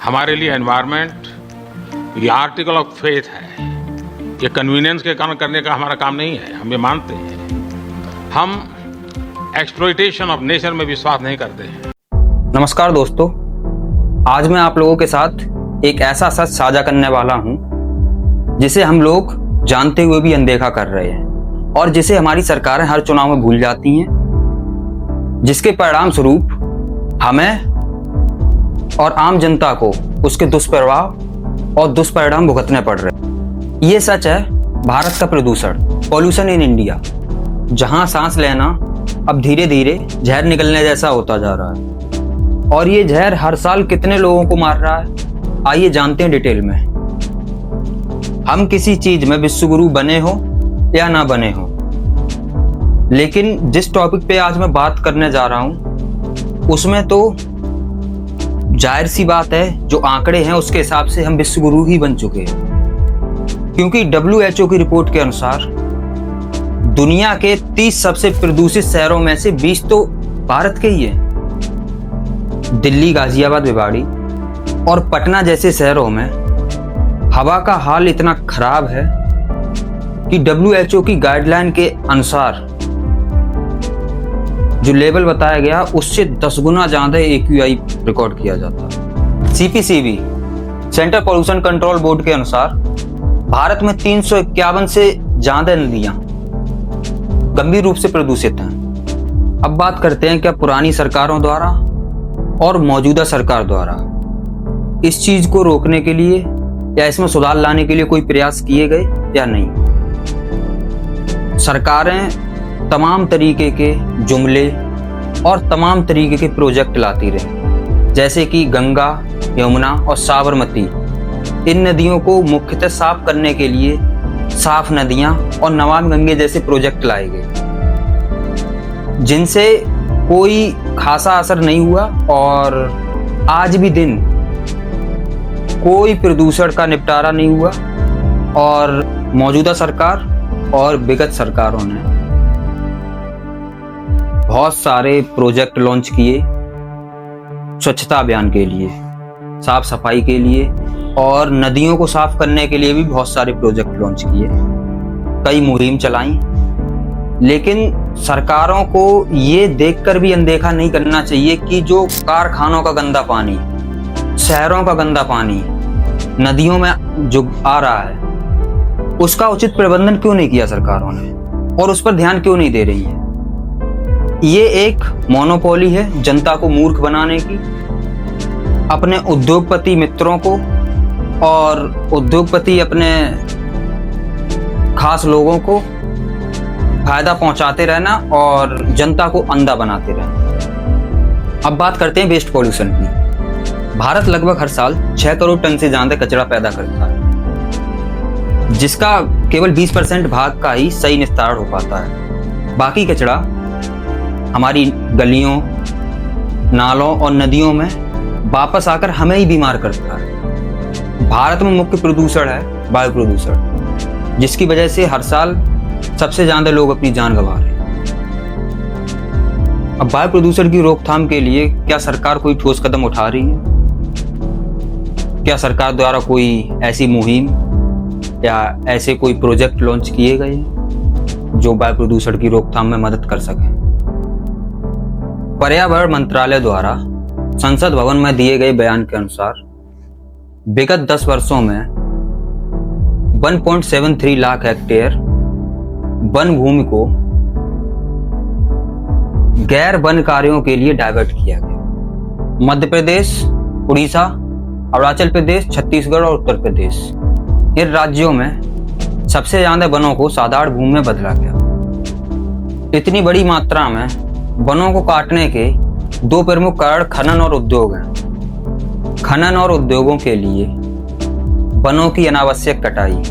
हमारे लिए एनवायरनमेंट ये आर्टिकल ऑफ फेथ है। ये कन्वीनियंस के कारण करने का हमारा काम नहीं है, हम ये मानते हैं। हम एक्सप्लॉइटेशन ऑफ नेचर में विश्वास नहीं करते हैं। नमस्कार दोस्तों, आज मैं आप लोगों के साथ एक ऐसा सच साझा करने वाला हूं जिसे हम लोग जानते हुए भी अनदेखा कर रहे हैं और जिसे हमारी सरकारें हर चुनाव में भूल जाती हैं, जिसके परिणाम स्वरूप हमें और आम जनता को उसके दुष्प्रभाव और दुष्परिणाम भुगतने पड़ रहे हैं। ये सच है भारत का प्रदूषण, पॉल्यूशन इन इंडिया, जहां सांस लेना अब धीरे धीरे जहर निकलने जैसा होता जा रहा है। और ये जहर हर साल कितने लोगों को मार रहा है, आइए जानते हैं डिटेल में। हम किसी चीज में विश्वगुरु बने हो या ना बने हो, लेकिन जिस टॉपिक पे आज मैं बात करने जा रहा हूं उसमें तो जाहिर सी बात है, जो आंकड़े हैं उसके हिसाब से हम विश्वगुरु ही बन चुके हैं। क्योंकि WHO की रिपोर्ट के अनुसार दुनिया के 30 सबसे प्रदूषित शहरों में से 20 तो भारत के ही है। दिल्ली, गाजियाबाद, भिवाड़ी और पटना जैसे शहरों में हवा का हाल इतना खराब है कि WHO की गाइडलाइन के अनुसार जो लेवल बताया गया उससे 10 गुना ज्यादा AQI रिकॉर्ड किया जाता है। CPCB, central pollution control board के अनुसार भारत में 351 से ज्यादा नदियां गंभीर रूप से प्रदूषित हैं। अब बात करते हैं क्या पुरानी सरकारों द्वारा और मौजूदा सरकार द्वारा इस चीज को रोकने के लिए या इसमें सुधार लाने के लिए कोई प्रयास किए गए या नहीं। सरकारें तमाम तरीके के जुमले और तमाम तरीके के प्रोजेक्ट लाती रही, जैसे कि गंगा, यमुना और साबरमती। इन नदियों को मुख्यतः साफ करने के लिए साफ नदियां और नमामि गंगे जैसे प्रोजेक्ट लाए गए, जिनसे कोई खासा असर नहीं हुआ और आज भी दिन कोई प्रदूषण का निपटारा नहीं हुआ। और मौजूदा सरकार और विगत सरकारों ने बहुत सारे प्रोजेक्ट लॉन्च किए स्वच्छता अभियान के लिए, साफ सफाई के लिए और नदियों को साफ करने के लिए भी बहुत सारे प्रोजेक्ट लॉन्च किए, कई मुहिम चलाई। लेकिन सरकारों को ये देखकर भी अनदेखा नहीं करना चाहिए कि जो कारखानों का गंदा पानी, शहरों का गंदा पानी नदियों में जो आ रहा है, उसका उचित प्रबंधन क्यों नहीं किया सरकारों ने और उस पर ध्यान क्यों नहीं दे रही है। ये एक मोनोपोली है जनता को मूर्ख बनाने की, अपने उद्योगपति मित्रों को और उद्योगपति अपने खास लोगों को फायदा पहुंचाते रहना और जनता को अंधा बनाते रहना। अब बात करते हैं वेस्ट पॉल्यूशन की। भारत लगभग हर साल 6 करोड़ टन से ज्यादा कचरा पैदा करता है, जिसका केवल 20% भाग का ही सही निस्तारण हो पाता है। बाकी कचरा हमारी गलियों, नालों और नदियों में वापस आकर हमें ही बीमार करता है। भारत में मुख्य प्रदूषण है वायु प्रदूषण, जिसकी वजह से हर साल सबसे ज्यादा लोग अपनी जान गंवा रहे हैं। अब वायु प्रदूषण की रोकथाम के लिए क्या सरकार कोई ठोस कदम उठा रही है? क्या सरकार द्वारा कोई ऐसी मुहिम या ऐसे कोई प्रोजेक्ट लॉन्च किए गए जो वायु प्रदूषण की रोकथाम में मदद कर सकें? पर्यावरण मंत्रालय द्वारा संसद भवन में दिए गए बयान के अनुसार विगत 10 वर्षों में 1.73 लाख हेक्टेयर वन भूमि को गैर वन कार्यों के लिए डाइवर्ट किया गया। मध्य प्रदेश, उड़ीसा, अरुणाचल प्रदेश, छत्तीसगढ़ और उत्तर प्रदेश, इन राज्यों में सबसे ज्यादा वनों को साधारण भूमि में बदला गया। इतनी बड़ी मात्रा में वनों को काटने के 2 प्रमुख कारण खनन और उद्योग हैं। खनन और उद्योगों के लिए वनों की अनावश्यक कटाई।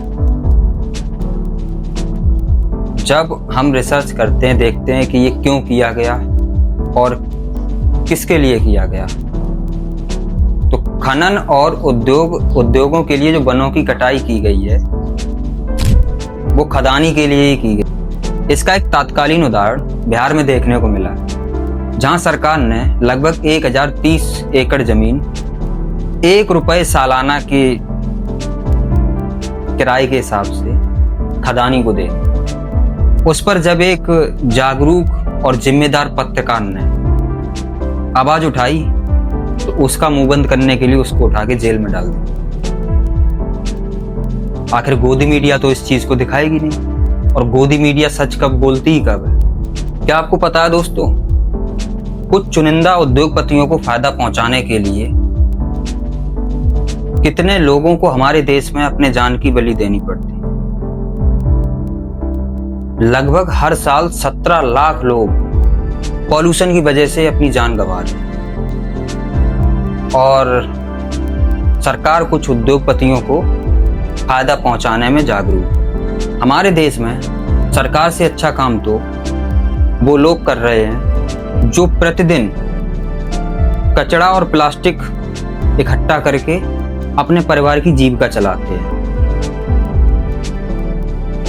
जब हम रिसर्च करते हैं, देखते हैं कि ये क्यों किया गया और किसके लिए किया गया, तो खनन और उद्योगों के लिए जो वनों की कटाई की गई है वो खदानी के लिए ही की गई। इसका एक तात्कालीन उदाहरण बिहार में देखने को मिला, जहां सरकार ने लगभग 1030 एकड़ जमीन ₹1 सालाना के किराए के हिसाब से खदानी को दे। उस पर जब एक जागरूक और जिम्मेदार पत्रकार ने आवाज उठाई तो उसका मुंह बंद करने के लिए उसको उठा के जेल में डाल दिया। आखिर गोदी मीडिया तो इस चीज को दिखाएगी नहीं, और गोदी मीडिया सच कब बोलती ही कब है। क्या आपको पता है दोस्तों, कुछ चुनिंदा उद्योगपतियों को फायदा पहुंचाने के लिए कितने लोगों को हमारे देश में अपने जान की बलि देनी पड़ती। लगभग हर साल 17 लाख लोग पॉल्यूशन की वजह से अपनी जान गंवा रहे हैं, और सरकार कुछ उद्योगपतियों को फायदा पहुंचाने में जागरूक। हमारे देश में सरकार से अच्छा काम तो वो लोग कर रहे हैं जो प्रतिदिन कचरा और प्लास्टिक इकट्ठा करके अपने परिवार की जीविका चलाते हैं।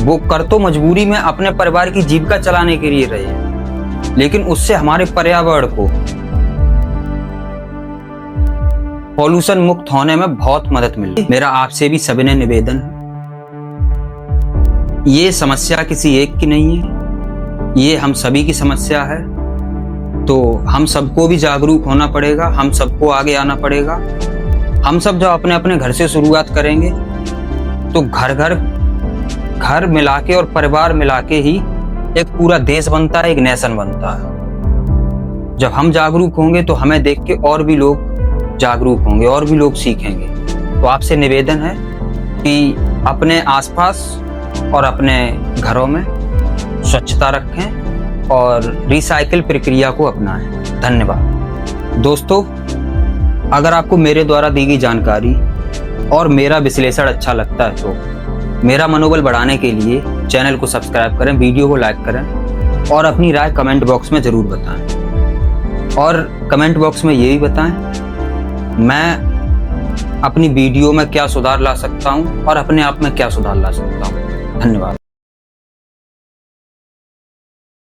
वो कर तो मजबूरी में अपने परिवार की जीविका चलाने के लिए रहे हैं, लेकिन उससे हमारे पर्यावरण को पॉल्यूशन मुक्त होने में बहुत मदद मिली। मेरा आपसे भी सविनय निवेदन है, ये समस्या किसी एक की नहीं है, ये हम सभी की समस्या है। तो हम सबको भी जागरूक होना पड़ेगा, हम सबको आगे आना पड़ेगा। हम सब जब अपने अपने घर से शुरुआत करेंगे तो घर मिला के और परिवार मिला के ही एक पूरा देश बनता है, एक नेशन बनता है। जब हम जागरूक होंगे तो हमें देख के और भी लोग जागरूक होंगे, और भी लोग सीखेंगे। तो आपसे निवेदन है कि अपने आसपास और अपने घरों में स्वच्छता रखें और रिसाइकिल प्रक्रिया को अपनाएं। धन्यवाद। दोस्तों, अगर आपको मेरे द्वारा दी गई जानकारी और मेरा विश्लेषण अच्छा लगता है तो मेरा मनोबल बढ़ाने के लिए चैनल को सब्सक्राइब करें, वीडियो को लाइक करें और अपनी राय कमेंट बॉक्स में ज़रूर बताएं। और कमेंट बॉक्स में ये भी बताएं मैं अपनी वीडियो में क्या सुधार ला सकता हूं और अपने आप में क्या सुधार ला सकता हूं। धन्यवाद।